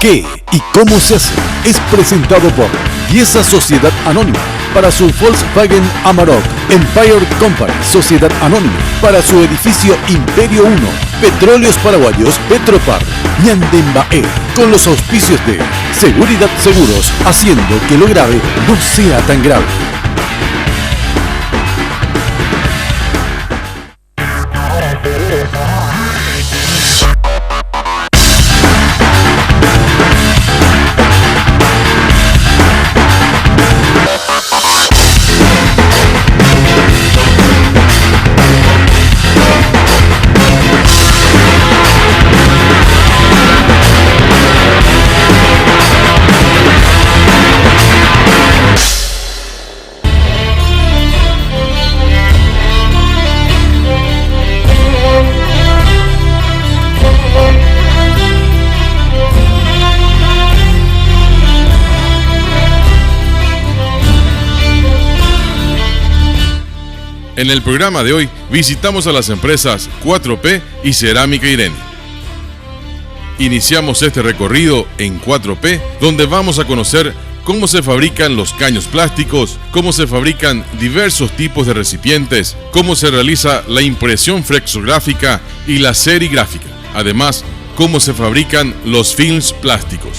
¿Qué y cómo se hace? Es presentado por Pieza Sociedad Anónima para su Volkswagen Amarok, Empire Company Sociedad Anónima para su edificio Imperio 1, Petróleos Paraguayos Petropar, Ñandembae, con los auspicios de Seguridad Seguros, haciendo que lo grave no sea tan grave. En el programa de hoy visitamos a las empresas 4P y Cerámica Irene. Iniciamos este recorrido en 4P, donde vamos a conocer cómo se fabrican los caños plásticos, cómo se fabrican diversos tipos de recipientes, cómo se realiza la impresión flexográfica y la serigráfica. Además, cómo se fabrican los films plásticos.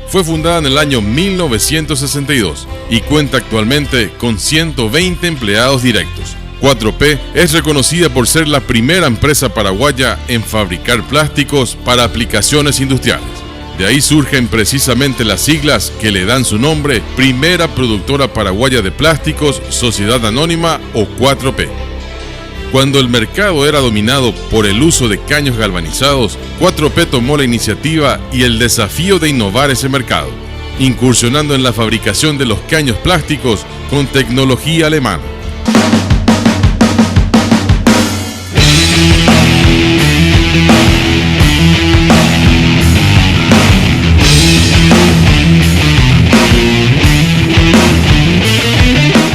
Fue fundada en el año 1962 y cuenta actualmente con 120 empleados directos. 4P es reconocida por ser la primera empresa paraguaya en fabricar plásticos para aplicaciones industriales. De ahí surgen precisamente las siglas que le dan su nombre: Primera Productora Paraguaya de Plásticos, Sociedad Anónima o 4P. Cuando el mercado era dominado por el uso de caños galvanizados, 4P tomó la iniciativa y el desafío de innovar ese mercado, incursionando en la fabricación de los caños plásticos con tecnología alemana.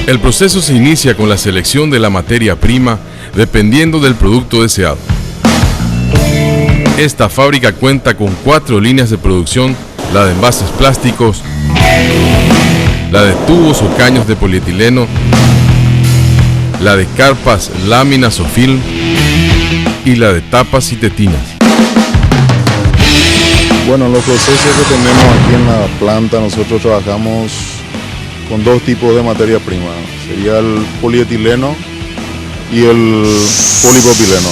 El proceso se inicia con la selección de la materia prima dependiendo del producto deseado. Esta fábrica cuenta con 4 líneas de producción: la de envases plásticos, la de tubos o caños de polietileno, la de carpas, láminas o film y la de tapas y tetinas. Bueno, los procesos que tenemos aquí en la planta, nosotros trabajamos con 2 tipos de materia prima. Sería el polietileno y el polipropileno.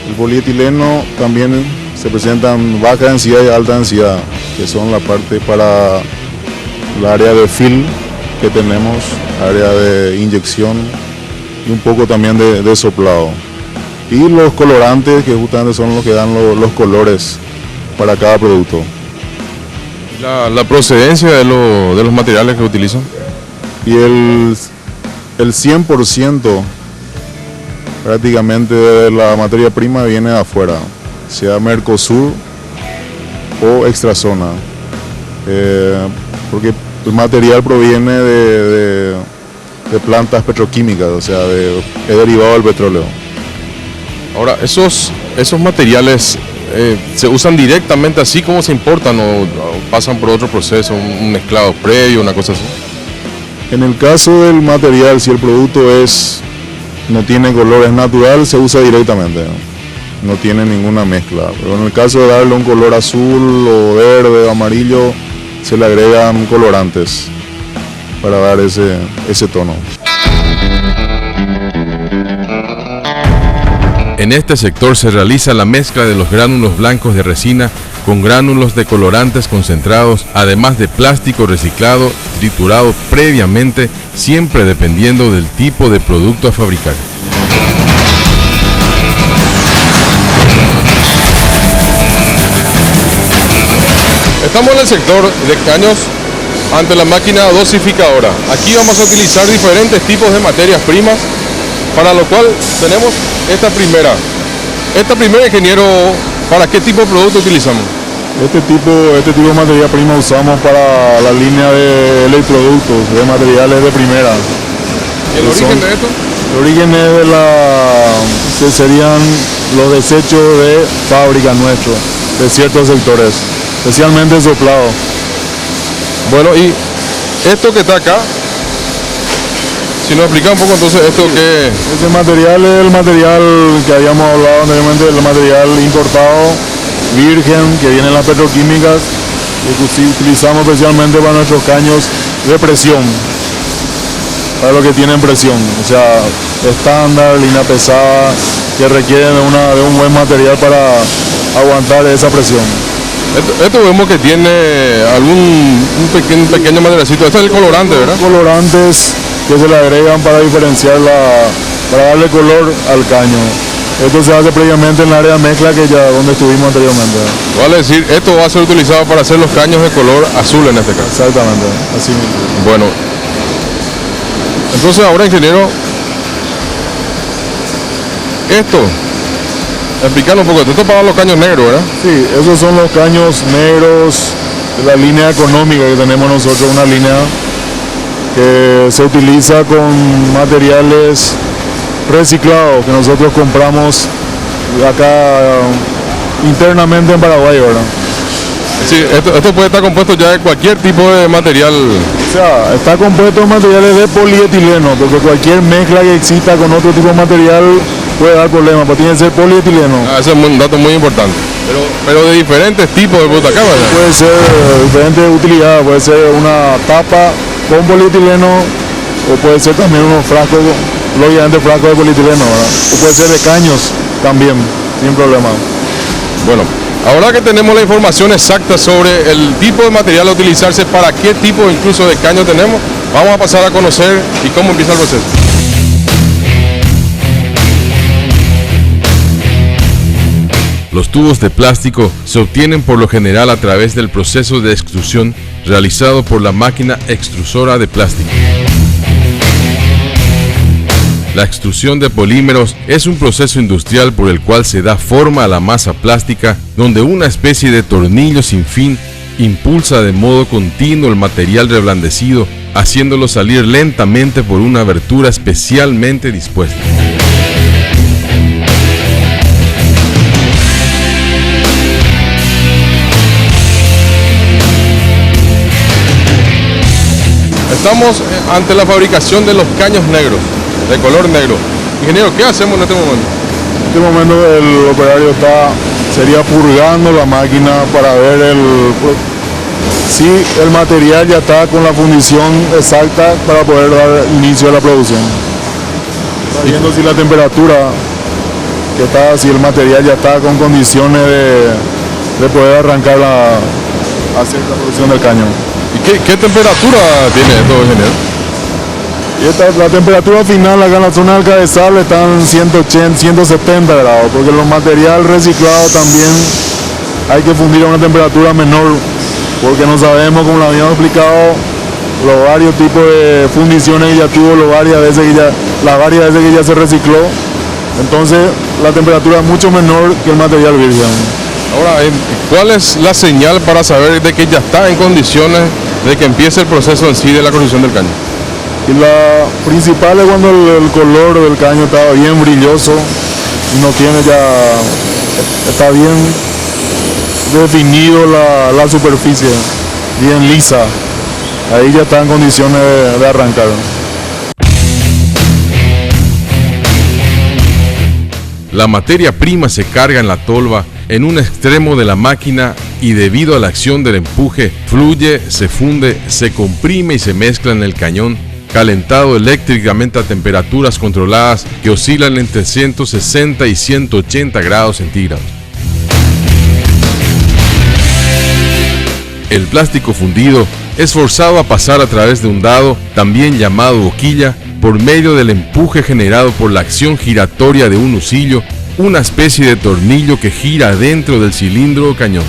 El polietileno también se presentan baja densidad y alta densidad, que son la parte para el área de film que tenemos, área de inyección y un poco también de soplado. Y los colorantes, que justamente son los que dan los colores para cada producto. La procedencia de los materiales que utilizan. Y el 100% prácticamente de la materia prima viene de afuera, sea Mercosur o extrazona, porque el material proviene de plantas petroquímicas, o sea, es derivado del petróleo. Ahora, esos materiales ¿se usan directamente así como se importan o pasan por otro proceso, un mezclado previo, una cosa así? En el caso del material, si el producto no tiene color, es natural, se usa directamente, no tiene ninguna mezcla. Pero en el caso de darle un color azul o verde o amarillo, se le agregan colorantes para dar ese tono. En este sector se realiza la mezcla de los gránulos blancos de resina con gránulos de colorantes concentrados, además de plástico reciclado, triturado previamente, siempre dependiendo del tipo de producto a fabricar. Estamos en el sector de caños ante la máquina dosificadora. Aquí vamos a utilizar diferentes tipos de materias primas, para lo cual tenemos esta primera, ingeniero, ¿para qué tipo de producto utilizamos? Este tipo de materia prima usamos para la línea de electroductos, de materiales de primera. ¿Y el origen de esto? El origen es serían los desechos de fábrica nuestros. de ciertos sectores, especialmente soplado. Bueno, y esto que está acá, si nos explica un poco entonces esto que... Ese material es el material que habíamos hablado anteriormente, el material importado, virgen, que viene en las petroquímicas, que utilizamos especialmente para nuestros caños de presión, para los que tienen presión, o sea, estándar, línea pesada, que requieren de un buen material para aguantar esa presión. Esto vemos que tiene un pequeño materialcito. Este es el colorante, ¿verdad? Colorantes que se le agregan para diferenciar para darle color al caño. Esto se hace previamente en el área de mezcla donde estuvimos anteriormente. Vale decir, esto va a ser utilizado para hacer los caños de color azul en este caso. Exactamente, así mismo. Bueno, entonces ahora, ingeniero, explicarnos un poco, esto es para los caños negros, ¿verdad? Sí, esos son los caños negros de la línea económica que tenemos nosotros, una línea que se utiliza con materiales reciclados que nosotros compramos acá internamente en Paraguay, ¿verdad? Sí, esto puede estar compuesto ya de cualquier tipo de material. O sea, está compuesto de materiales de polietileno, porque cualquier mezcla que exista con otro tipo de material puede dar problemas, pero tiene que ser polietileno. Ese es un dato muy importante. Pero de diferentes tipos de butacas, ¿verdad? Puede ser diferentes utilidades, puede ser una tapa con polietileno o puede ser también unos frascos, lógicamente frascos de polietileno, ¿verdad? O puede ser de caños también, sin problema. Bueno, ahora que tenemos la información exacta sobre el tipo de material a utilizarse, para qué tipo incluso de caño tenemos, vamos a pasar a conocer y cómo empieza el proceso. Los tubos de plástico se obtienen por lo general a través del proceso de extrusión realizado por la máquina extrusora de plástico. La extrusión de polímeros es un proceso industrial por el cual se da forma a la masa plástica, donde una especie de tornillo sin fin impulsa de modo continuo el material reblandecido, haciéndolo salir lentamente por una abertura especialmente dispuesta. Estamos ante la fabricación de los caños negros, de color negro. Ingeniero, ¿qué hacemos en este momento? En este momento el operario sería purgando la máquina para ver si el material ya está con la fundición exacta para poder dar inicio a la producción. Está viendo si la temperatura que está, si el material ya está con condiciones de poder arrancar hacer la producción del caño. ¿Y qué temperatura tiene esto, ingeniero? Y la temperatura final acá en la zona del cabezal está en 180, 170 grados, porque los materiales reciclados también hay que fundir a una temperatura menor, porque no sabemos, como lo habíamos explicado, los varios tipos de fundiciones que ya tuvo, las varias veces que ya se recicló. Entonces la temperatura es mucho menor que el material virgen. Ahora, ¿cuál es la señal para saber de que ya está en condiciones de que empiece el proceso en sí de la construcción del caño? Y la principal es cuando el color del caño está bien brilloso y no tiene está bien definido la superficie, bien lisa. Ahí ya está en condiciones de arrancar. La materia prima se carga en la tolva en un extremo de la máquina y debido a la acción del empuje, fluye, se funde, se comprime y se mezcla en el cañón, calentado eléctricamente a temperaturas controladas que oscilan entre 160 y 180 grados centígrados. El plástico fundido es forzado a pasar a través de un dado, también llamado boquilla, por medio del empuje generado por la acción giratoria de un husillo, una especie de tornillo que gira dentro del cilindro o cañón.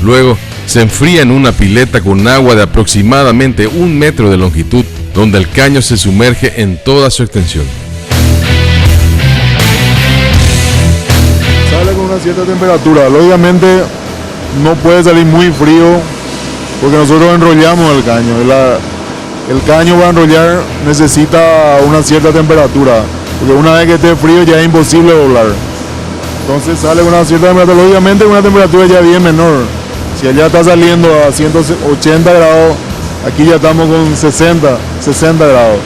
Luego se enfría en una pileta con agua de aproximadamente 1 metro de longitud, donde el caño se sumerge en toda su extensión. Sale con una cierta temperatura, lógicamente no puede salir muy frío porque nosotros enrollamos el caño. El caño para enrollar necesita una cierta temperatura, porque una vez que esté frío ya es imposible doblar. Entonces sale con una cierta temperatura, obviamente una temperatura ya bien menor. Si allá está saliendo a 180 grados, aquí ya estamos con 60 grados.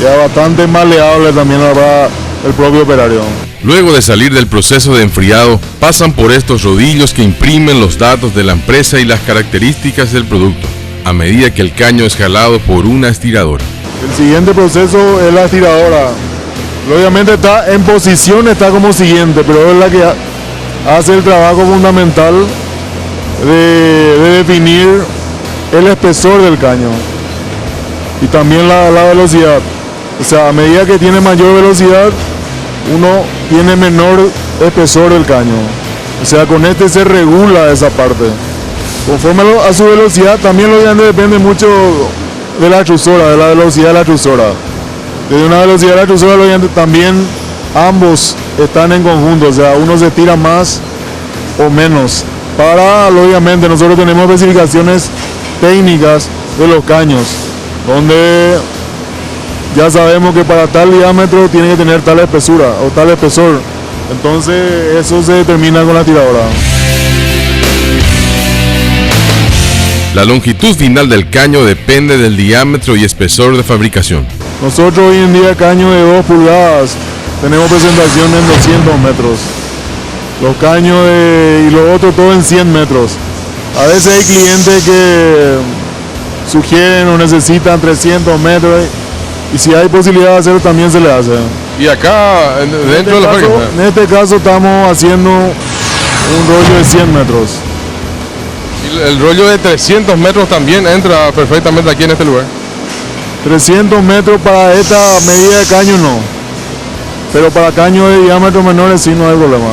Ya bastante maleable también para el propio operario. Luego de salir del proceso de enfriado, pasan por estos rodillos que imprimen los datos de la empresa y las características del producto, a medida que el caño es jalado por una estiradora. El siguiente proceso es la estiradora. Obviamente está en posición, está como siguiente, pero es la que hace el trabajo fundamental de definir el espesor del caño y también la velocidad. O sea, a medida que tiene mayor velocidad, uno tiene menor espesor del caño. O sea, con este se regula esa parte. Conforme a su velocidad, también obviamente depende mucho de la chuzora, de la velocidad de la chuzora. Desde una velocidad de la chuzora, obviamente también ambos están en conjunto. O sea, uno se tira más o menos. Obviamente, nosotros tenemos especificaciones técnicas de los caños, donde ya sabemos que para tal diámetro tiene que tener tal espesura o tal espesor. Entonces eso se determina con la tiradora. La longitud final del caño depende del diámetro y espesor de fabricación. Nosotros hoy en día caño de 2 pulgadas tenemos presentación en 200 metros. Los caños y los otros todo en 100 metros. A veces hay clientes que sugieren o necesitan 300 metros y si hay posibilidad de hacerlo también se le hace. Y acá, dentro de la fábrica. En este caso estamos haciendo un rollo de 100 metros. Y el rollo de 300 metros también entra perfectamente aquí en este lugar. 300 metros para esta medida de caño no, pero para caños de diámetro menores sí no hay problema.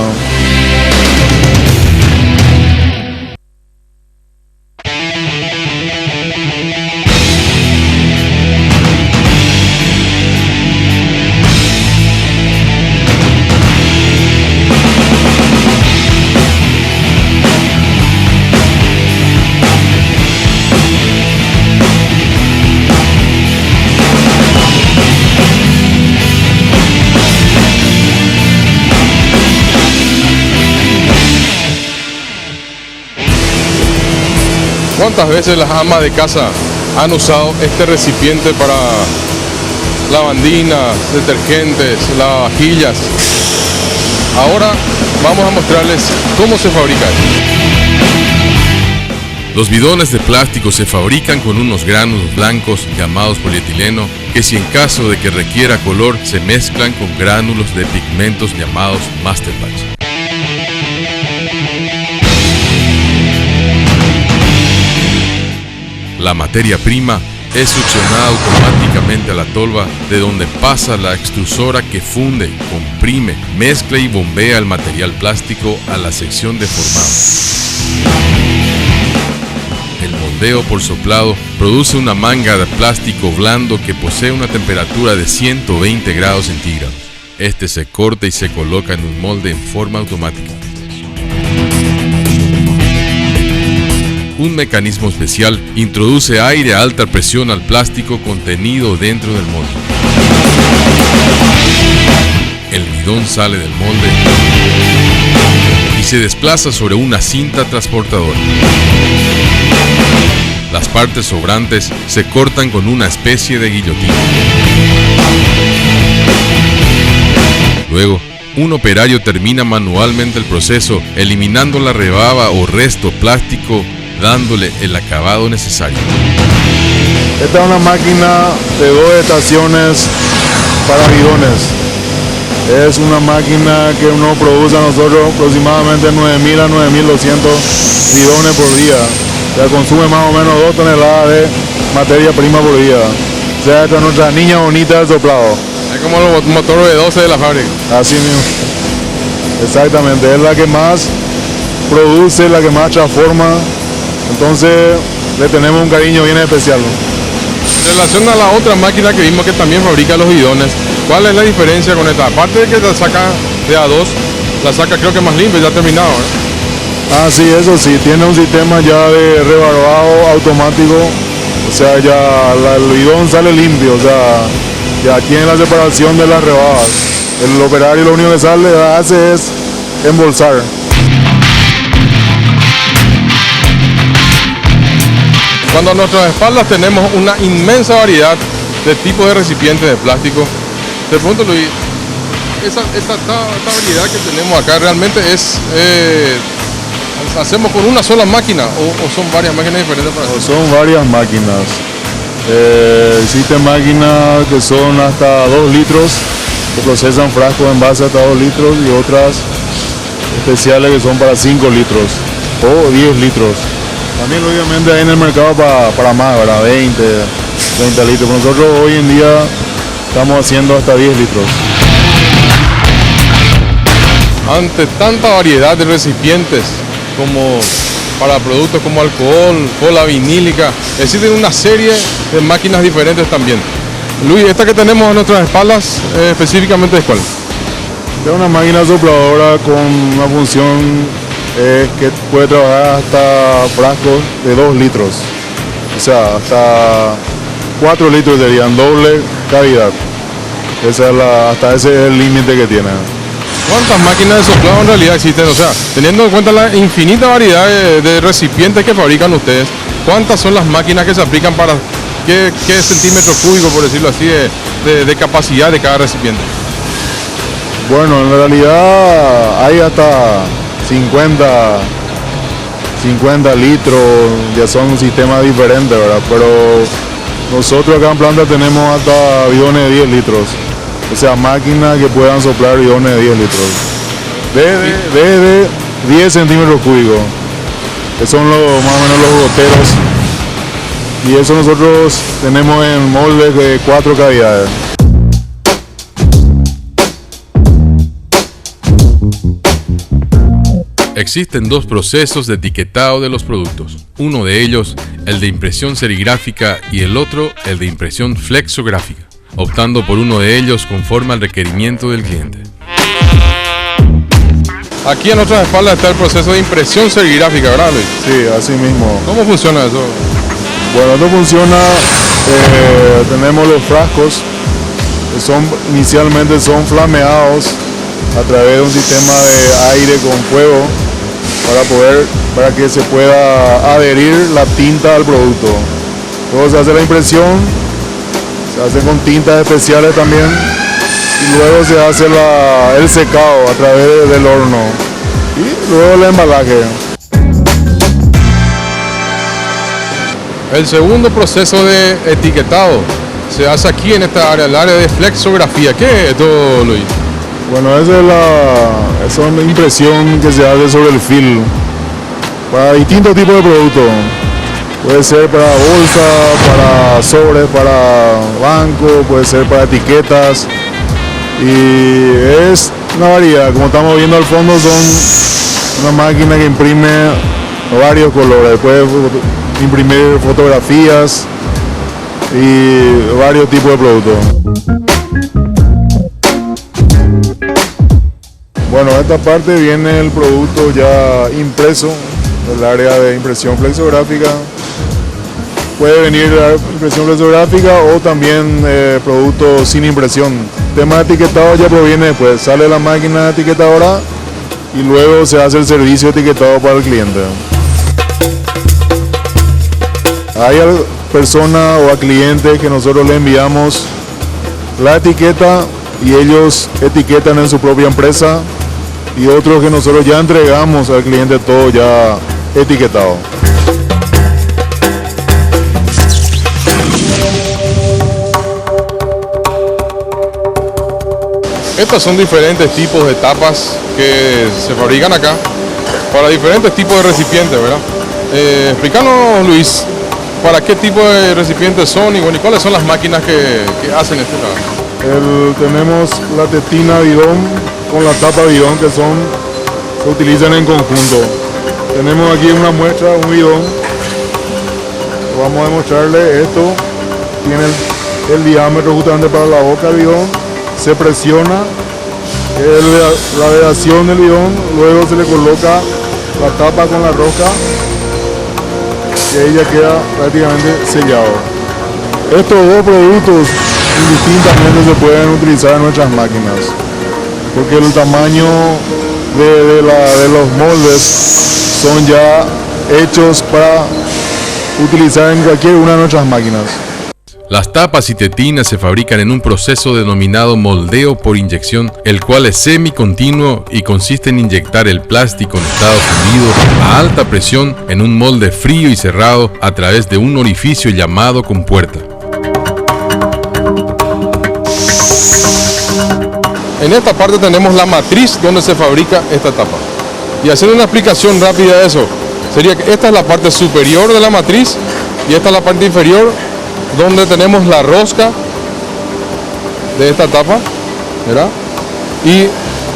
¿Cuántas veces las amas de casa han usado este recipiente para lavandinas, detergentes, lavavajillas? Ahora vamos a mostrarles cómo se fabrica esto. Los bidones de plástico se fabrican con unos granos blancos llamados polietileno que, si en caso de que requiera color, se mezclan con gránulos de pigmentos llamados masterbatch. La materia prima es succionada automáticamente a la tolva, de donde pasa la extrusora que funde, comprime, mezcla y bombea el material plástico a la sección de formado. El moldeo por soplado produce una manga de plástico blando que posee una temperatura de 120 grados centígrados. Este se corta y se coloca en un molde en forma automática. Un mecanismo especial introduce aire a alta presión al plástico contenido dentro del molde. El bidón sale del molde y se desplaza sobre una cinta transportadora. Las partes sobrantes se cortan con una especie de guillotina. Luego, un operario termina manualmente el proceso, eliminando la rebaba o resto plástico, dándole el acabado necesario. Esta es una máquina de 2 estaciones para bidones. Es una máquina que uno produce a nosotros aproximadamente 9.000 a 9.200 bidones por día. O sea, consume más o menos 2 toneladas de materia prima por día. O sea, esta es nuestra niña bonita del soplado. Es como el motor V12 de la fábrica. Así mismo. Exactamente, es la que más produce, la que más transforma. Entonces le tenemos un cariño bien especial, ¿no? En relación a la otra máquina que vimos que también fabrica los bidones, ¿cuál es la diferencia con esta? Aparte de que la saca de A2, la saca creo que más limpia, ya terminado, ¿eh? Ah, sí, eso sí, tiene un sistema ya de rebarbado automático, o sea, ya el bidón sale limpio, o sea, ya tiene la separación de las rebajas. El operario lo único que hace es embolsar. Cuando a nuestras espaldas tenemos una inmensa variedad de tipos de recipientes de plástico, te pregunto, Luis, esta variedad que tenemos acá realmente es, ¿hacemos con una sola máquina o son varias máquinas diferentes para eso? Son varias máquinas. Existen máquinas que son hasta 2 litros, que procesan frascos en base hasta 2 litros, y otras especiales que son para 5 litros o 10 litros. También obviamente hay en el mercado para más, ¿verdad? 20 litros. Nosotros hoy en día estamos haciendo hasta 10 litros. Ante tanta variedad de recipientes como para productos como alcohol, cola vinílica, existen una serie de máquinas diferentes también. Luis, esta que tenemos a nuestras espaldas específicamente es ¿cuál? Es una máquina sopladora con una función que puede trabajar hasta frascos de 2 litros. O sea, hasta 4 litros serían, doble cavidad. Hasta ese es el límite que tiene. ¿Cuántas máquinas de soplado en realidad existen? O sea, teniendo en cuenta la infinita variedad de recipientes que fabrican ustedes, ¿cuántas son las máquinas que se aplican para qué centímetro cúbico, por decirlo así, de capacidad de cada recipiente? Bueno, en realidad hay hasta 50 litros, ya son sistemas diferentes, ¿verdad? Pero nosotros acá en planta tenemos hasta bidones de 10 litros. O sea, máquinas que puedan soplar bidones de 10 litros. Desde 10 centímetros cúbicos, que son más o menos los goteros. Y eso nosotros tenemos en moldes de 4 cavidades. Existen 2 procesos de etiquetado de los productos. Uno de ellos, el de impresión serigráfica, y el otro, el de impresión flexográfica, optando por uno de ellos conforme al requerimiento del cliente. Aquí en nuestras espaldas está el proceso de impresión serigráfica, ¿verdad, Luis? Sí, así mismo. ¿Cómo funciona eso? Bueno, esto funciona, tenemos los frascos, que inicialmente son flameados a través de un sistema de aire con fuego para que se pueda adherir la tinta al producto. Luego se hace la impresión, se hace con tintas especiales también, y luego se hace el secado a través del horno y luego el embalaje. El segundo proceso de etiquetado se hace aquí en esta área, el área de flexografía. ¿Qué es esto, Luis? Bueno, esa es una impresión que se hace sobre el film para distintos tipos de productos. Puede ser para bolsa, para sobres, para banco, puede ser para etiquetas. Y es una variedad. Como estamos viendo al fondo, son una máquina que imprime varios colores. Puede imprimir fotografías y varios tipos de productos. Bueno, esta parte viene el producto ya impreso, del área de impresión flexográfica. Puede venir la impresión flexográfica o también productos sin impresión. El tema de etiquetado ya proviene después, sale la máquina etiquetadora y luego se hace el servicio etiquetado para el cliente. Hay personas o a clientes que nosotros le enviamos la etiqueta y ellos etiquetan en su propia empresa, y otros que nosotros ya entregamos al cliente todo ya etiquetado. Estos son diferentes tipos de tapas que se fabrican acá para diferentes tipos de recipientes, ¿verdad? Explícanos, Luis, para qué tipo de recipientes son y cuáles son las máquinas que hacen este trabajo. Tenemos la tetina bidón con la tapa bidón que se utilizan en conjunto. Tenemos aquí una muestra, un bidón. Vamos a demostrarle esto. Tiene el diámetro justamente para la boca del bidón. Se presiona la vedación del bidón, luego se le coloca la tapa con la rosca y ahí ya queda prácticamente sellado. Estos 2 productos indistintamente se pueden utilizar en nuestras máquinas, porque el tamaño de los moldes son ya hechos para utilizar en cualquier una de nuestras máquinas. Las tapas y tetinas se fabrican en un proceso denominado moldeo por inyección, el cual es semicontinuo y consiste en inyectar el plástico en estado fundido a alta presión en un molde frío y cerrado a través de un orificio llamado compuerta. En esta parte tenemos la matriz donde se fabrica esta tapa. Y haciendo una explicación rápida de eso, sería que esta es la parte superior de la matriz y esta es la parte inferior donde tenemos la rosca de esta tapa, ¿verdad? Y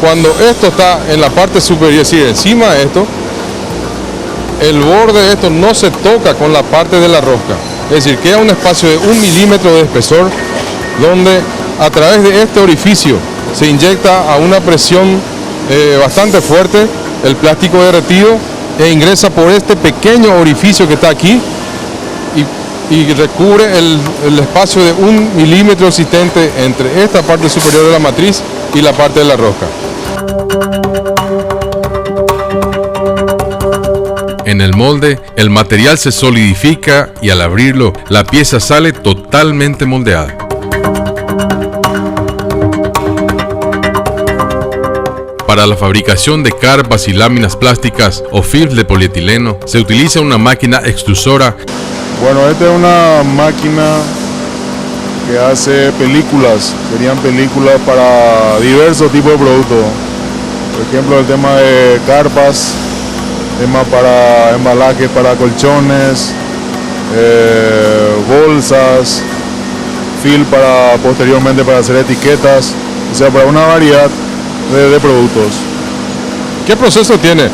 cuando esto está en la parte superior, es decir, encima de esto, el borde de esto no se toca con la parte de la rosca. Es decir, queda un espacio de 1 milímetro de espesor donde a través de este orificio se inyecta a una presión bastante fuerte el plástico derretido e ingresa por este pequeño orificio que está aquí y recubre el espacio de 1 milímetro existente entre esta parte superior de la matriz y la parte de la rosca. En el molde, el material se solidifica y al abrirlo, la pieza sale totalmente moldeada. Para la fabricación de carpas y láminas plásticas o films de polietileno, se utiliza una máquina extrusora. Bueno, esta es una máquina que hace películas, serían películas para diversos tipos de productos. Por ejemplo, el tema de carpas, tema para embalajes para colchones, bolsas, film para posteriormente para hacer etiquetas, o sea, para una variedad de productos. ¿Qué proceso tiene?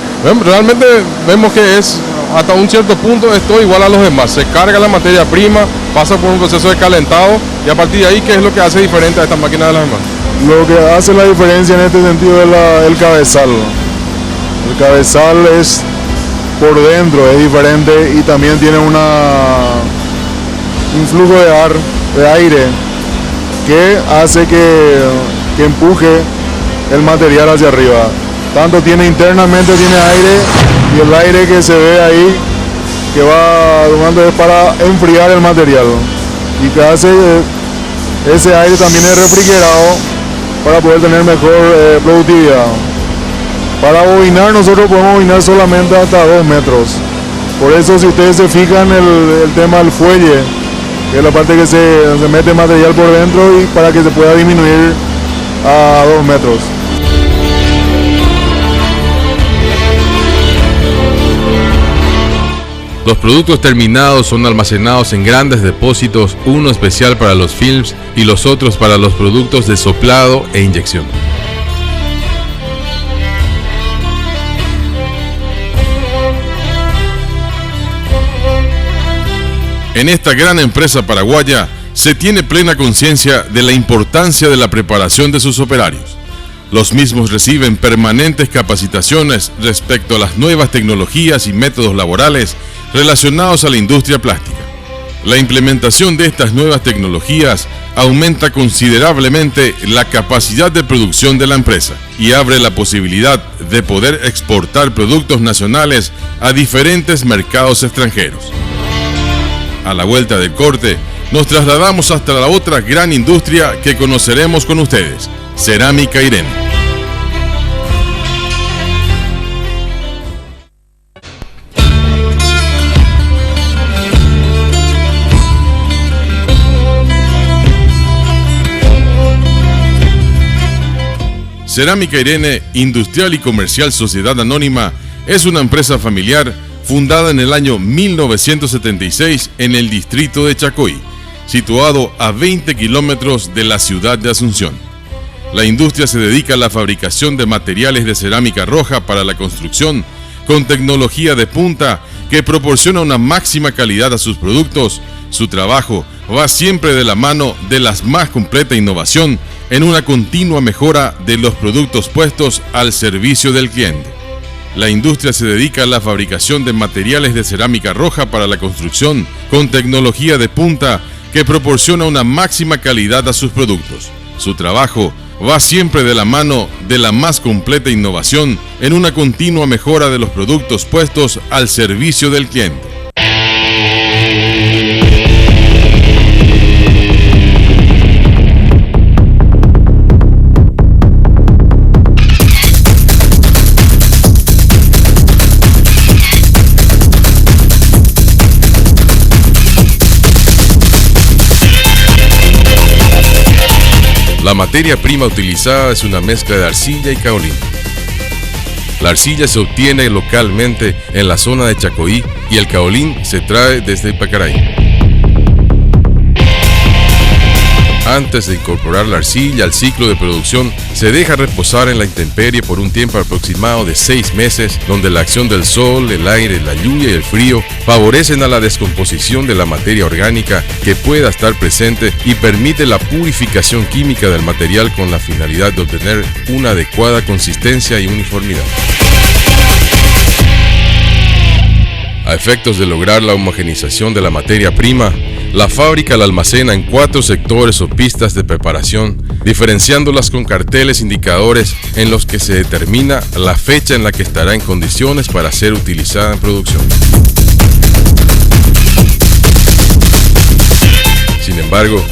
Realmente vemos que es hasta un cierto punto esto igual a los demás. Se carga la materia prima, pasa por un proceso de calentado y a partir de ahí, ¿qué es lo que hace diferente a esta máquina de las demás? Lo que hace la diferencia en este sentido es el cabezal. El cabezal es por dentro, es diferente y también tiene un flujo de aire que hace que empuje el material hacia arriba. Tanto internamente tiene aire y el aire que se ve ahí que va tomando es para enfriar el material y que hace ese aire también es refrigerado para poder tener mejor productividad. Para bobinar nosotros podemos bobinar solamente hasta 2 metros. Por eso si ustedes se fijan el tema del fuelle, que es la parte que se mete material por dentro y para que se pueda disminuir a 2 metros. Los productos terminados son almacenados en grandes depósitos, uno especial para los films y los otros para los productos de soplado e inyección. En esta gran empresa paraguaya se tiene plena conciencia de la importancia de la preparación de sus operarios. Los mismos reciben permanentes capacitaciones respecto a las nuevas tecnologías y métodos laborales relacionados a la industria plástica. La implementación de estas nuevas tecnologías aumenta considerablemente la capacidad de producción de la empresa y abre la posibilidad de poder exportar productos nacionales a diferentes mercados extranjeros. A la vuelta del corte, nos trasladamos hasta la otra gran industria que conoceremos con ustedes, Cerámica Irene. Cerámica Irene Industrial y Comercial Sociedad Anónima es una empresa familiar fundada en el año 1976 en el distrito de Chacoí, situado a 20 kilómetros de la ciudad de Asunción. La industria se dedica a la fabricación de materiales de cerámica roja para la construcción, con tecnología de punta que proporciona una máxima calidad a sus productos. Su trabajo va siempre de la mano de la más completa innovación en una continua mejora de los productos puestos al servicio del cliente. La industria se dedica a la fabricación de materiales de cerámica roja para la construcción, con tecnología de punta que proporciona una máxima calidad a sus productos. Su trabajo va siempre de la mano de la más completa innovación en una continua mejora de los productos puestos al servicio del cliente. La materia prima utilizada es una mezcla de arcilla y caolín. La arcilla se obtiene localmente en la zona de Chacoí y el caolín se trae desde Pacaraí. Antes de incorporar la arcilla al ciclo de producción, se deja reposar en la intemperie por un tiempo aproximado de 6 meses, donde la acción del sol, el aire, la lluvia y el frío favorecen a la descomposición de la materia orgánica que pueda estar presente y permite la purificación química del material con la finalidad de obtener una adecuada consistencia y uniformidad. A efectos de lograr la homogenización de la materia prima, la fábrica la almacena en 4 sectores o pistas de preparación, diferenciándolas con carteles indicadores en los que se determina la fecha en la que estará en condiciones para ser utilizada en producción. Sin embargo,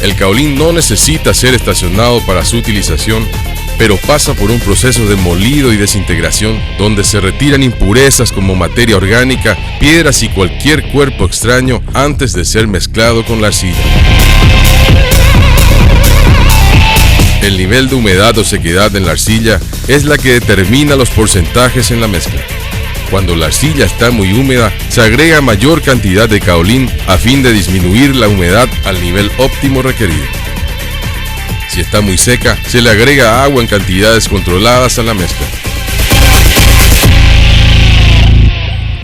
el caolín no necesita ser estacionado para su utilización, pero pasa por un proceso de molido y desintegración donde se retiran impurezas como materia orgánica, piedras y cualquier cuerpo extraño antes de ser mezclado con la arcilla. El nivel de humedad o sequedad en la arcilla es la que determina los porcentajes en la mezcla. Cuando la arcilla está muy húmeda, se agrega mayor cantidad de caolín a fin de disminuir la humedad al nivel óptimo requerido. Si está muy seca, se le agrega agua en cantidades controladas a la mezcla.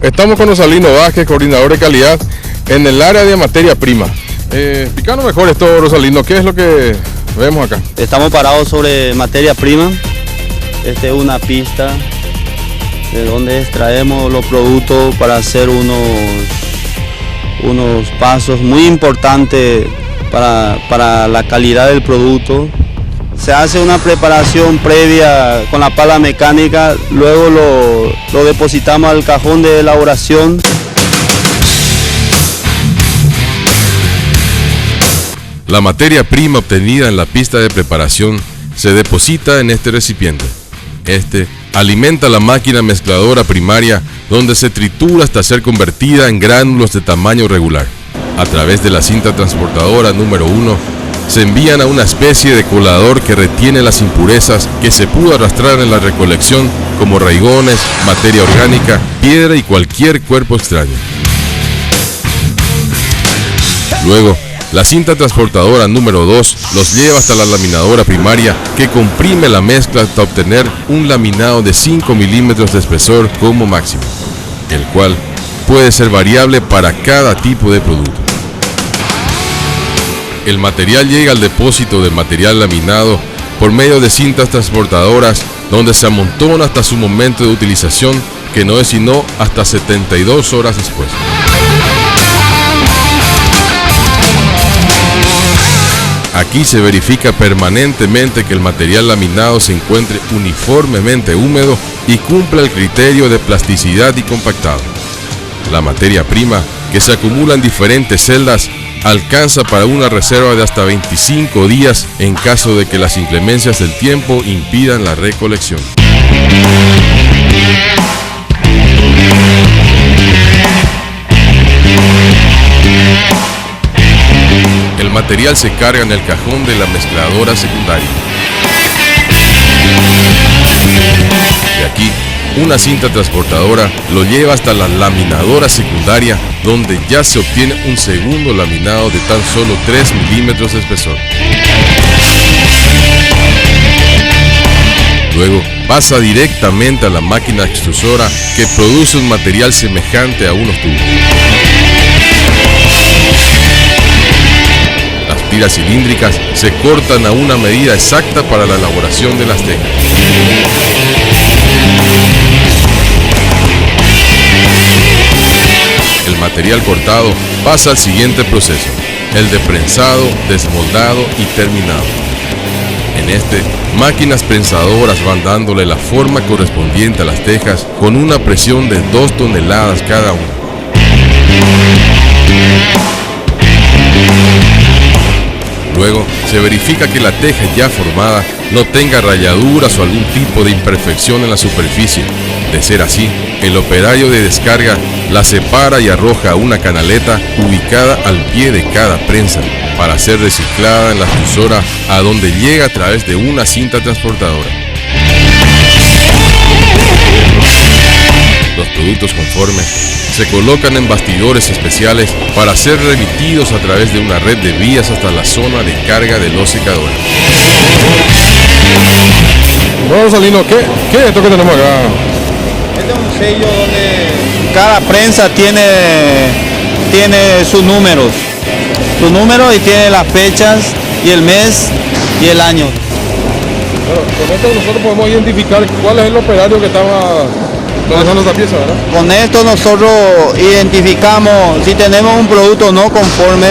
Estamos con Rosalino Vázquez, coordinador de calidad en el área de materia prima. Explícanos mejor esto, Rosalino, ¿qué es lo que vemos acá? Estamos parados sobre materia prima. Esta es una pista de donde extraemos los productos para hacer unos pasos muy importantes para la calidad del producto. Se hace una preparación previa con la pala mecánica, luego lo depositamos al cajón de elaboración. La materia prima obtenida en la pista de preparación se deposita en este recipiente. Este alimenta la máquina mezcladora primaria, donde se tritura hasta ser convertida en gránulos de tamaño regular. A través de la cinta transportadora número 1, se envían a una especie de colador que retiene las impurezas que se pudo arrastrar en la recolección, como raigones, materia orgánica, piedra y cualquier cuerpo extraño. Luego, la cinta transportadora número 2 los lleva hasta la laminadora primaria, que comprime la mezcla hasta obtener un laminado de 5 milímetros de espesor como máximo, el cual puede ser variable para cada tipo de producto. El material llega al depósito de material laminado por medio de cintas transportadoras, donde se amontona hasta su momento de utilización, que no es sino hasta 72 horas después. Aquí se verifica permanentemente que el material laminado se encuentre uniformemente húmedo y cumpla el criterio de plasticidad y compactado. La materia prima, que se acumula en diferentes celdas, alcanza para una reserva de hasta 25 días en caso de que las inclemencias del tiempo impidan la recolección. El material se carga en el cajón de la mezcladora secundaria. De aquí, una cinta transportadora lo lleva hasta la laminadora secundaria, donde ya se obtiene un segundo laminado de tan solo 3 milímetros de espesor. Luego pasa directamente a la máquina extrusora, que produce un material semejante a unos tubos. Las tiras cilíndricas se cortan a una medida exacta para la elaboración de las tejas. El material cortado pasa al siguiente proceso, el de prensado, desmoldado y terminado. En este, máquinas prensadoras van dándole la forma correspondiente a las tejas con una presión de 2 toneladas cada una. Luego, se verifica que la teja ya formada no tenga rayaduras o algún tipo de imperfección en la superficie. De ser así, el operario de descarga la separa y arroja a una canaleta ubicada al pie de cada prensa para ser reciclada en la fusora, a donde llega a través de una cinta transportadora. Los productos conformes se colocan en bastidores especiales para ser remitidos a través de una red de vías hasta la zona de carga de los secadores. Bueno, Salino, ¿qué es esto que tenemos acá? Este es un sello donde cada prensa tiene sus números y tiene las fechas y el mes y el año. Bueno, con esto nosotros podemos identificar cuál es el operario que estaba realizando esta pieza, ¿verdad? Con esto nosotros identificamos si tenemos un producto no conforme,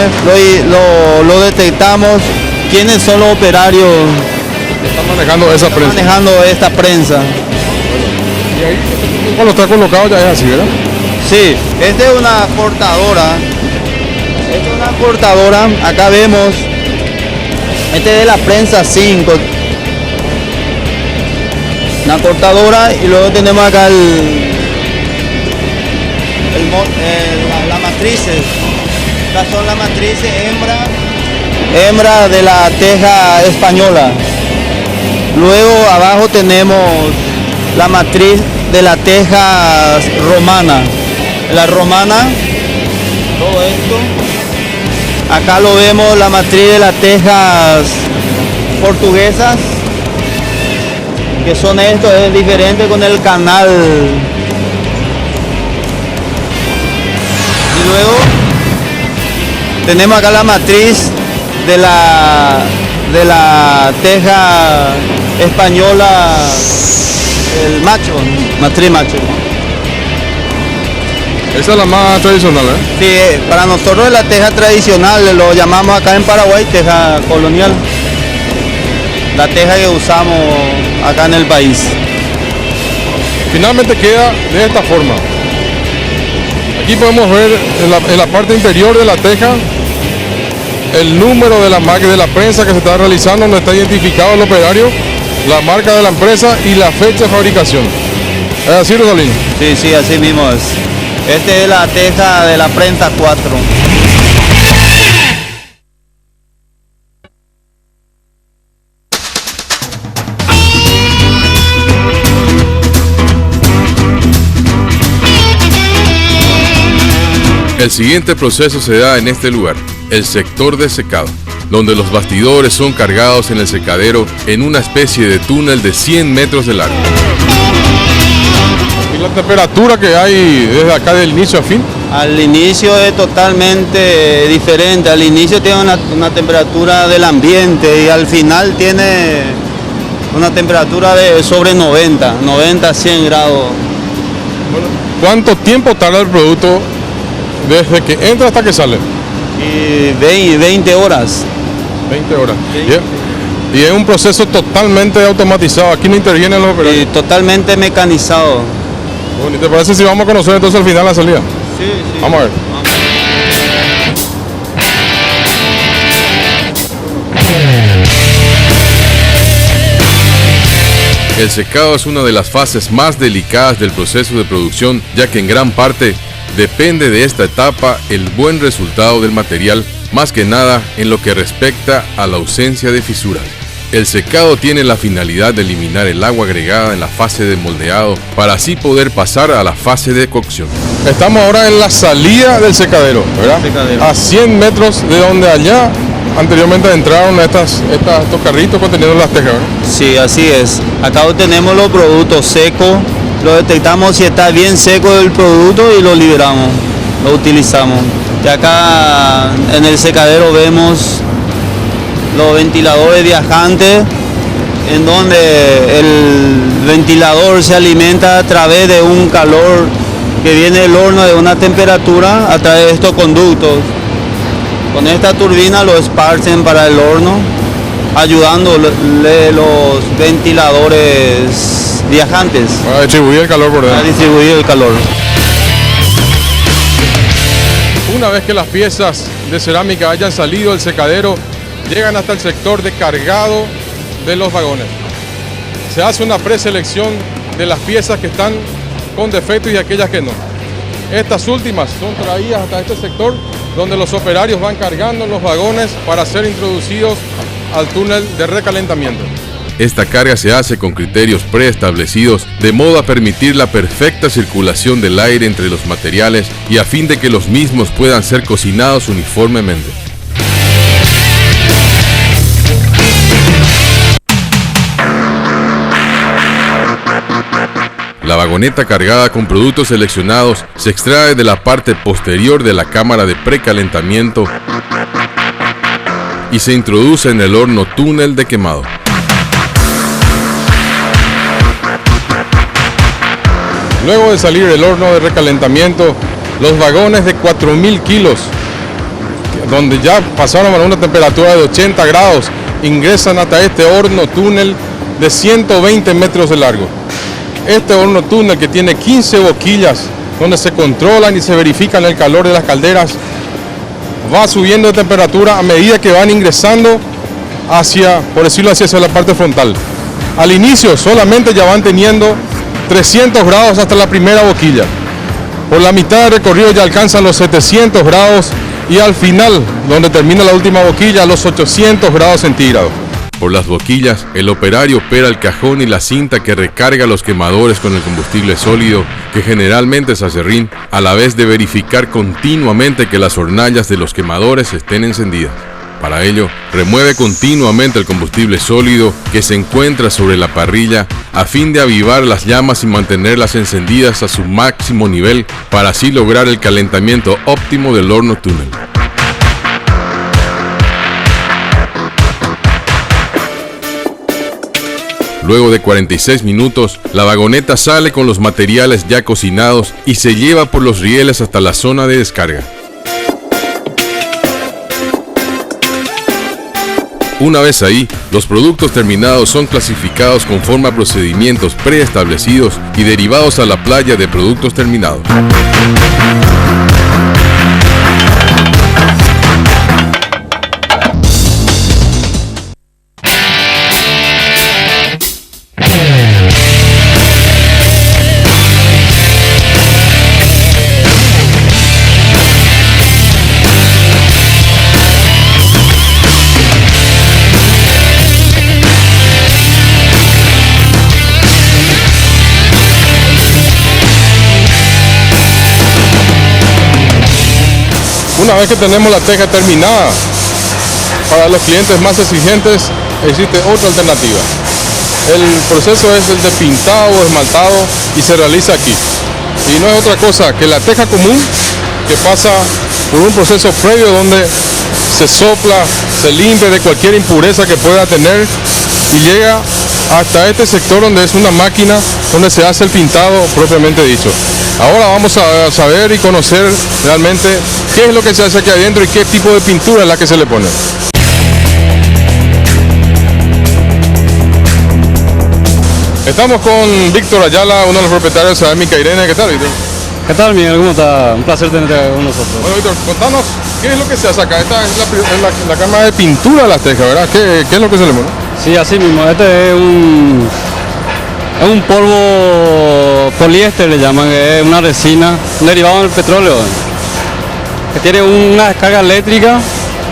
lo detectamos, quiénes son los operarios que están manejando esa prensa. Manejando esta prensa. Y ahí, cuando está colocado ya es así, ¿verdad? Sí, esta es una cortadora. Acá vemos, este es de la prensa 5. Una cortadora y luego tenemos acá las matrices. Estas son las matrices hembra de la teja española. Luego abajo tenemos la matriz de la teja romana. La romana, todo esto. Acá lo vemos, la matriz de las tejas portuguesas, que son estos, es diferente con el canal. Y luego tenemos acá la matriz de la teja española, el macho, matriz macho. Esa es la más tradicional, ¿eh? Sí, para nosotros es la teja tradicional, lo llamamos acá en Paraguay teja colonial. La teja que usamos acá en el país. Finalmente queda de esta forma. Aquí podemos ver en la parte inferior de la teja el número de la máquina de la prensa que se está realizando, donde está identificado el operario, la marca de la empresa y la fecha de fabricación. ¿Es así, Rosalino? Sí, así mismo es. Esta es la teja de la prensa 4. El siguiente proceso se da en este lugar, el sector de secado, donde los bastidores son cargados en el secadero en una especie de túnel de 100 metros de largo. ¿Y la temperatura que hay desde acá del inicio a fin? Al inicio es totalmente diferente. Al inicio tiene una temperatura del ambiente y al final tiene una temperatura de sobre 90 a 100 grados. Bueno, ¿cuánto tiempo tarda el producto desde que entra hasta que sale? Y 20 horas. 20 horas. Y es un proceso totalmente automatizado. Aquí no intervienen los operarios. Y totalmente mecanizado. Bueno, ¿y te parece si vamos a conocer entonces al final la salida? Sí. Vamos a ver. El secado es una de las fases más delicadas del proceso de producción, ya que en gran parte depende de esta etapa el buen resultado del material, más que nada en lo que respecta a la ausencia de fisuras. El secado tiene la finalidad de eliminar el agua agregada en la fase de moldeado para así poder pasar a la fase de cocción. Estamos ahora en la salida del secadero, ¿verdad? A 100 metros de donde allá anteriormente entraron estos carritos conteniendo las tejas, ¿verdad? Sí, así es. Acá tenemos los productos secos, lo detectamos si está bien seco el producto y lo liberamos, lo utilizamos. Y acá en el secadero vemos los ventiladores viajantes, en donde el ventilador se alimenta a través de un calor que viene del horno de una temperatura a través de estos conductos. Con esta turbina lo esparcen para el horno ayudándole los ventiladores viajantes Para distribuir el calor por a dentro. distribuir el calor. Una vez que las piezas de cerámica hayan salido del secadero, llegan hasta el sector de cargado de los vagones. Se hace una preselección de las piezas que están con defectos y aquellas que no. Estas últimas son traídas hasta este sector donde los operarios van cargando los vagones para ser introducidos al túnel de recalentamiento. Esta carga se hace con criterios preestablecidos de modo a permitir la perfecta circulación del aire entre los materiales y a fin de que los mismos puedan ser cocinados uniformemente. La vagoneta cargada con productos seleccionados se extrae de la parte posterior de la cámara de precalentamiento y se introduce en el horno túnel de quemado. Luego de salir del horno de recalentamiento, los vagones de 4.000 kilos, donde ya pasaron a una temperatura de 80 grados, ingresan hasta este horno túnel de 120 metros de largo. Este horno túnel, que tiene 15 boquillas donde se controlan y se verifican el calor de las calderas, va subiendo de temperatura a medida que van ingresando hacia, por decirlo así, hacia la parte frontal. Al inicio solamente ya van teniendo 300 grados hasta la primera boquilla. Por la mitad del recorrido ya alcanzan los 700 grados y al final, donde termina la última boquilla, los 800 grados centígrados. Por las boquillas, el operario opera el cajón y la cinta que recarga los quemadores con el combustible sólido, que generalmente es acerrín, a la vez de verificar continuamente que las hornallas de los quemadores estén encendidas. Para ello, remueve continuamente el combustible sólido que se encuentra sobre la parrilla a fin de avivar las llamas y mantenerlas encendidas a su máximo nivel para así lograr el calentamiento óptimo del horno túnel. Luego de 46 minutos, la vagoneta sale con los materiales ya cocinados y se lleva por los rieles hasta la zona de descarga. Una vez ahí, los productos terminados son clasificados conforme a procedimientos preestablecidos y derivados a la playa de productos terminados. Una vez que tenemos la teja terminada, para los clientes más exigentes existe otra alternativa. El proceso es el de pintado o esmaltado y se realiza aquí. Y no es otra cosa que la teja común, que pasa por un proceso previo donde se sopla, se limpia de cualquier impureza que pueda tener y llega hasta este sector donde es una máquina donde se hace el pintado propiamente dicho. Ahora vamos a saber y conocer realmente qué es lo que se hace aquí adentro y qué tipo de pintura es la que se le pone. Estamos con Víctor Ayala, uno de los propietarios de Cerámica Irene. ¿Qué tal, Víctor? ¿Qué tal, Miguel? ¿Cómo está? Un placer tenerte con nosotros. Bueno, Víctor, contanos, ¿qué es lo que se hace acá? Esta es la cámara de pintura de las tejas, ¿verdad? ¿Qué es lo que se le pone? Sí, así mismo. Este es un polvo poliéster, le llaman, es una resina, un derivado del petróleo, que tiene una descarga eléctrica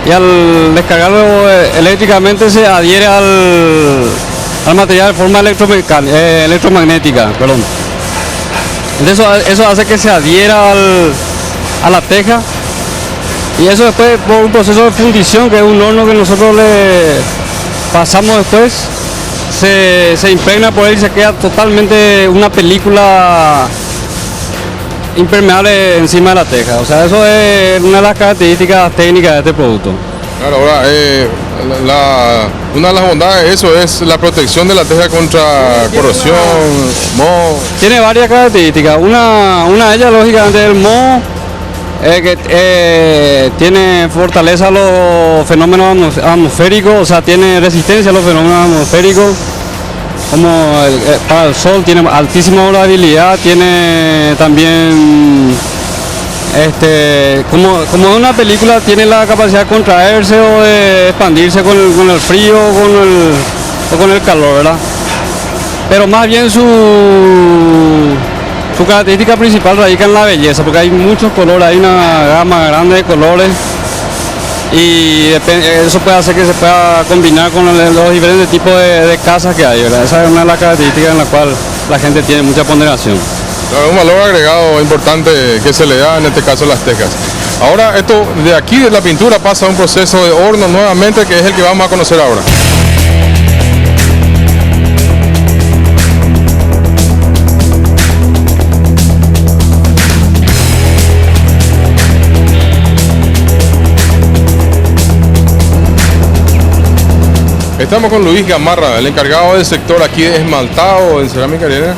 y al descargarlo eléctricamente se adhiere al material de forma electromagnética. Perdón. Entonces eso hace que se adhiera a la teja y eso después por un proceso de fundición, que es un horno que nosotros le pasamos después, se impregna por él y se queda totalmente una película impermeable encima de la teja. O sea, eso es una de las características técnicas de este producto. Claro, ahora, una de las bondades de eso es la protección de la teja contra corrosión, moho. Tiene varias características. Una de ellas, lógicamente, es el moho, tiene fortaleza a los fenómenos atmosféricos, o sea, tiene resistencia a los fenómenos atmosféricos. Como para el sol tiene altísima durabilidad, tiene también, como en una película, tiene la capacidad de contraerse o de expandirse con el frío o con el calor, ¿verdad? Pero más bien su característica principal radica en la belleza, porque hay muchos colores, hay una gama grande de colores. Y eso puede hacer que se pueda combinar con los diferentes tipos de casas que hay, ¿verdad? Esa es una de las características en la cual la gente tiene mucha ponderación. Claro, un valor agregado importante que se le da en este caso a las tejas. Ahora esto de aquí de la pintura pasa a un proceso de horno nuevamente, que es el que vamos a conocer ahora. Estamos con Luis Gamarra, el encargado del sector aquí de esmaltado en cerámica arena.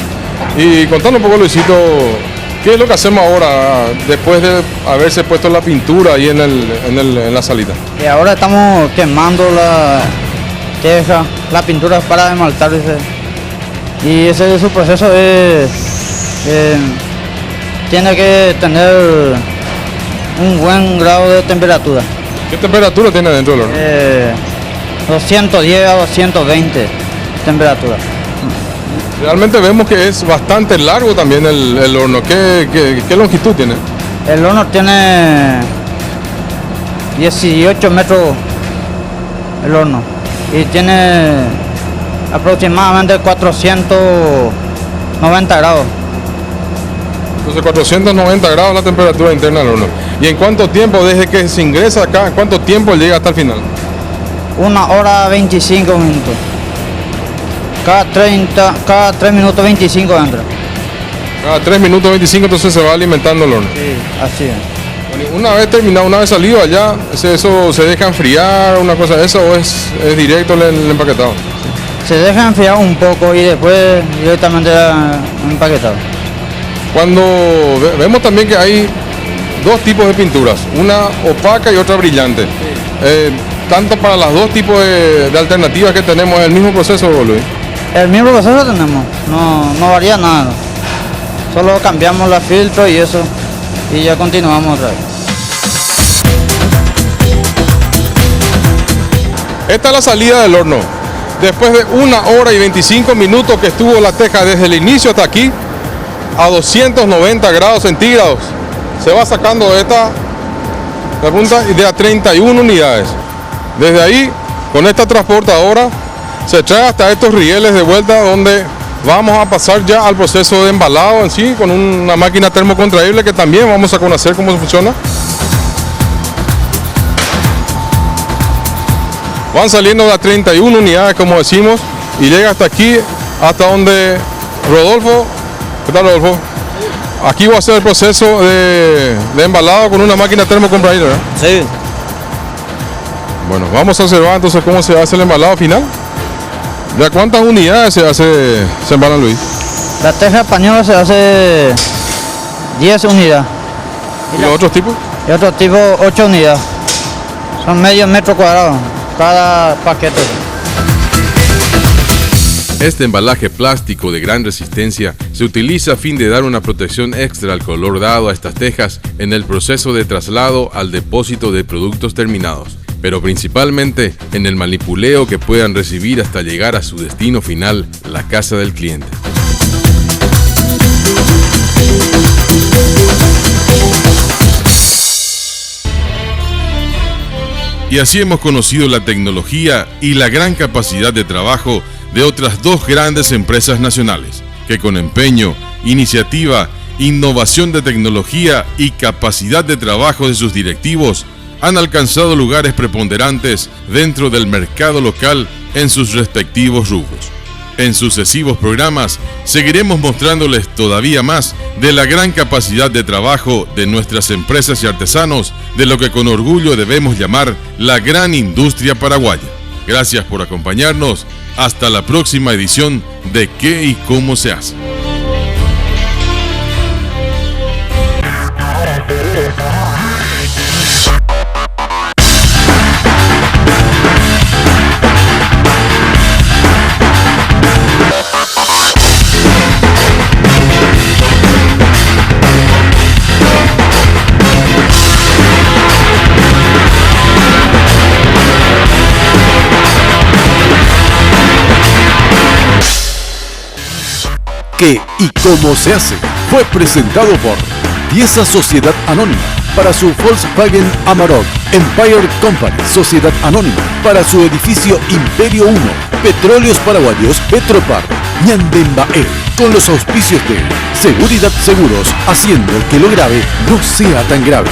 Y contando un poco, Luisito, ¿qué es lo que hacemos ahora después de haberse puesto la pintura ahí en la salita? Y ahora estamos quemando la teja, la pintura para esmaltar. Y ese su proceso tiene que tener un buen grado de temperatura. ¿Qué temperatura tiene dentro del horno? 210 a 220 temperatura. Realmente vemos que es bastante largo también el horno. ¿Qué longitud tiene? El horno tiene 18 metros el horno y tiene aproximadamente 490 grados. Entonces 490 grados la temperatura interna del horno. ¿Y en cuánto tiempo desde que se ingresa acá, cuánto tiempo llega hasta el final? 1 hora 25 minutos. Cada 3 minutos 25 entra. Cada 3 minutos 25 entonces se va alimentando el horno. Sí, así es. Bueno, una vez terminado, una vez salido allá, ¿eso se deja enfriar, una cosa de esa, o es directo el empaquetado? Se deja enfriar un poco y después directamente empaquetado. Cuando vemos también que hay dos tipos de pinturas, una opaca y otra brillante. Sí. Tanto para los dos tipos de alternativas que tenemos, ¿el mismo proceso, Luis? El mismo proceso tenemos, no varía nada. Solo cambiamos los filtros y eso, y ya continuamos otra vez. Esta es la salida del horno. Después de 1 hora y 25 minutos que estuvo la teja desde el inicio hasta aquí, a 290 grados centígrados, se va sacando la punta de a 31 unidades. Desde ahí, con esta transportadora, se trae hasta estos rieles de vuelta, donde vamos a pasar ya al proceso de embalado en sí, con una máquina termocontraíble que también vamos a conocer cómo funciona. Van saliendo de a 31 unidades, como decimos, y llega hasta aquí, hasta donde Rodolfo. ¿Qué tal, Rodolfo? Aquí va a ser el proceso de embalado con una máquina termocontraíble, ¿verdad? Sí. Bueno, vamos a observar entonces cómo se hace el embalado final. ¿De cuántas unidades se embala, Luis? La teja española se hace 10 unidades. ¿Y los otros tipos? Y otros tipos 8 unidades. Son medio metro cuadrado cada paquete. Este embalaje plástico de gran resistencia se utiliza a fin de dar una protección extra al color dado a estas tejas en el proceso de traslado al depósito de productos terminados, pero principalmente en el manipuleo que puedan recibir hasta llegar a su destino final, la casa del cliente. Y así hemos conocido la tecnología y la gran capacidad de trabajo de otras dos grandes empresas nacionales, que con empeño, iniciativa, innovación de tecnología y capacidad de trabajo de sus directivos han alcanzado lugares preponderantes dentro del mercado local en sus respectivos rubros. En sucesivos programas seguiremos mostrándoles todavía más de la gran capacidad de trabajo de nuestras empresas y artesanos, de lo que con orgullo debemos llamar la gran industria paraguaya. Gracias por acompañarnos. Hasta la próxima edición de ¿Qué y cómo se hace? qué y cómo se hace fue presentado por Dieza Sociedad Anónima para su Volkswagen Amarok, Empire Company Sociedad Anónima para su edificio Imperio 1, Petróleos Paraguayos Petropar, Ñandembae, con los auspicios de Seguridad Seguros, haciendo que lo grave no sea tan grave.